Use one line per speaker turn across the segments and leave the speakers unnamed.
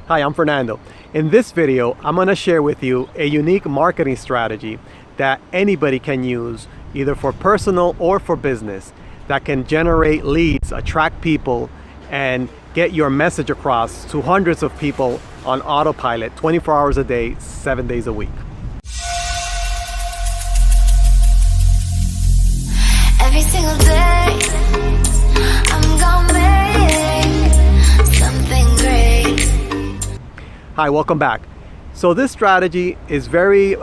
Hi, I'm Fernando. In this video, I'm going to share with you a unique marketing strategy that anybody can use either for personal or for business that can generate leads, attract people, and get your message across to hundreds of people on autopilot 24 hours a day, 7 days a week.
Every single day, I'm gonna make something great.
Hi, welcome back. So this strategy is very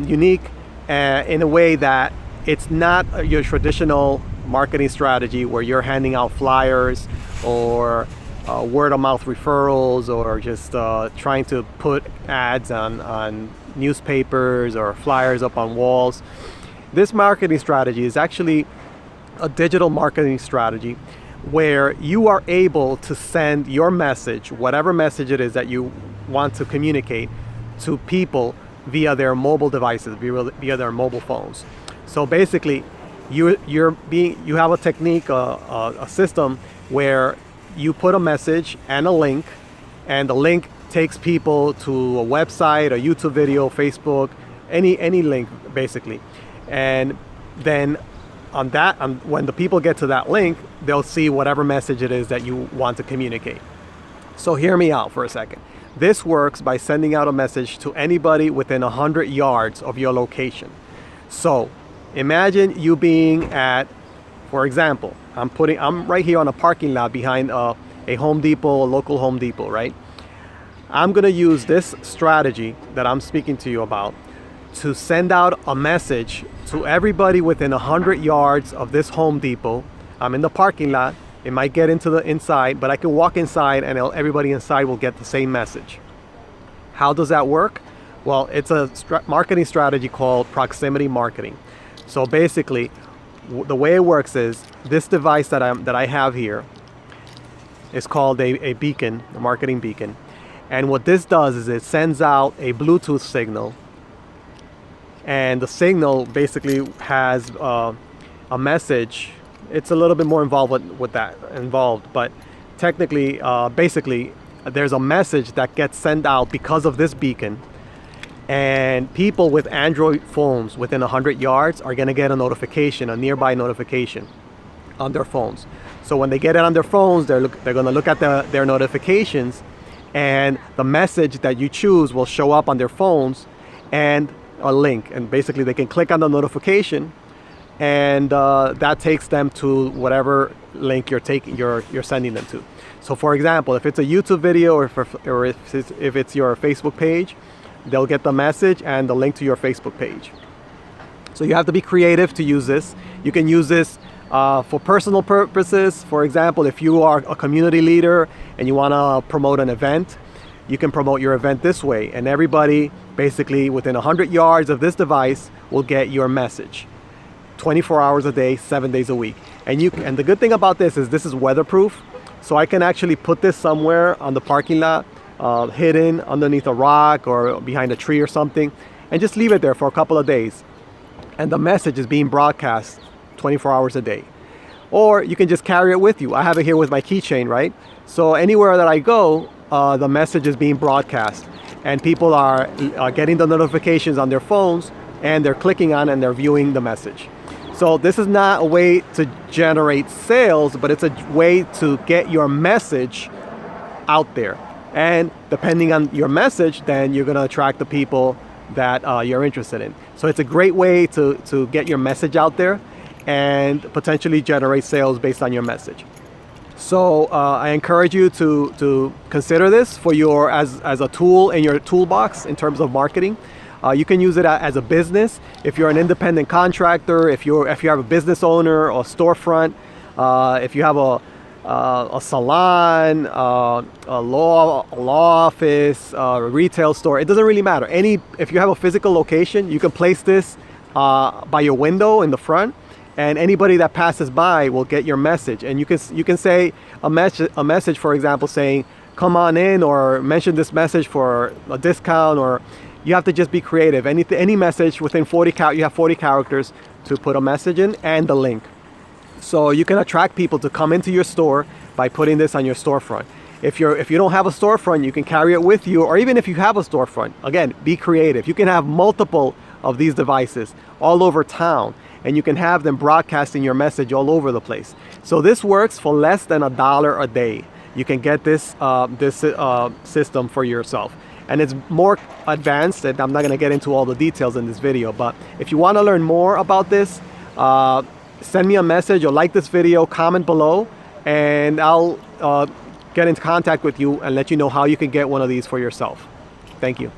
unique in a way that it's not your traditional marketing strategy where you're handing out flyers or word of mouth referrals or just trying to put ads on newspapers or flyers up on walls. This marketing strategy is actually a digital marketing strategy where you are able to send your message, whatever message it is that you want to communicate, to people via their mobile devices, via their mobile phones. So basically, you have a technique, a system where you put a message and a link, and the link takes people to a website, a YouTube video, Facebook, any link basically, and then when the people get to that link, they'll see whatever message it is that you want to communicate. So hear me out for a second. This works by sending out a message to anybody within 100 yards of your location. So imagine you being at, for example, I'm right here on a parking lot behind a Home Depot, a local Home Depot, right? I'm gonna use this strategy that I'm speaking to you about to send out a message to everybody within 100 yards of this Home Depot. I'm in the parking lot. It might get into the inside, but I can walk inside and everybody inside will get the same message. How does that work? Well, it's a marketing strategy called proximity marketing. So basically, the way it works is this device that I have here is called a beacon, a marketing beacon. And what this does is it sends out a Bluetooth signal. And the signal basically has a message. It's a little bit more involved but technically, basically, there's a message that gets sent out because of this beacon, and people with Android phones within 100 yards are going to get a nearby notification on their phones. So when they get it on their phones, they're going to look at their notifications, and the message that you choose will show up on their phones and a link, and basically they can click on the notification, and that takes them to whatever link you're sending them to. So for example, if it's a YouTube video or if it's your Facebook page, they'll get the message and the link to your Facebook page. So you have to be creative to use this. You can use this for personal purposes. For example, if you are a community leader and you want to promote an event, you can promote your event this way, and everybody basically within 100 yards of this device will get your message 24 hours a day, 7 days a week. And the good thing about this is weatherproof. So I can actually put this somewhere on the parking lot, hidden underneath a rock or behind a tree or something, and just leave it there for a couple of days. And the message is being broadcast 24 hours a day. Or you can just carry it with you. I have it here with my keychain, right? So anywhere that I go, the message is being broadcast, and people are getting the notifications on their phones, and they're clicking on and they're viewing the message. So this is not a way to generate sales, but it's a way to get your message out there. And depending on your message, then you're going to attract the people that you're interested in. So it's a great way to get your message out there and potentially generate sales based on your message. So I encourage you to consider this for as a tool in your toolbox in terms of marketing. You can use it as a business. If you're an independent contractor, if you have a business owner or storefront, if you have a salon, a law office, a retail store, it doesn't really matter. If you have a physical location, you can place this by your window in the front, and anybody that passes by will get your message. And you can say a message, for example, saying, "Come on in," or mention this message for a discount, or you have to just be creative. Any message within you have 40 characters to put a message in and the link. So you can attract people to come into your store by putting this on your storefront. If you don't have a storefront, you can carry it with you, or even if you have a storefront, again, be creative. You can have multiple of these devices all over town, and you can have them broadcasting your message all over the place. So this works for less than $1 a day. You can get this system for yourself. And it's more advanced, and I'm not going to get into all the details in this video, but if you want to learn more about this, send me a message or like this video, comment below, and I'll get in contact with you and let you know how you can get one of these for yourself. Thank you.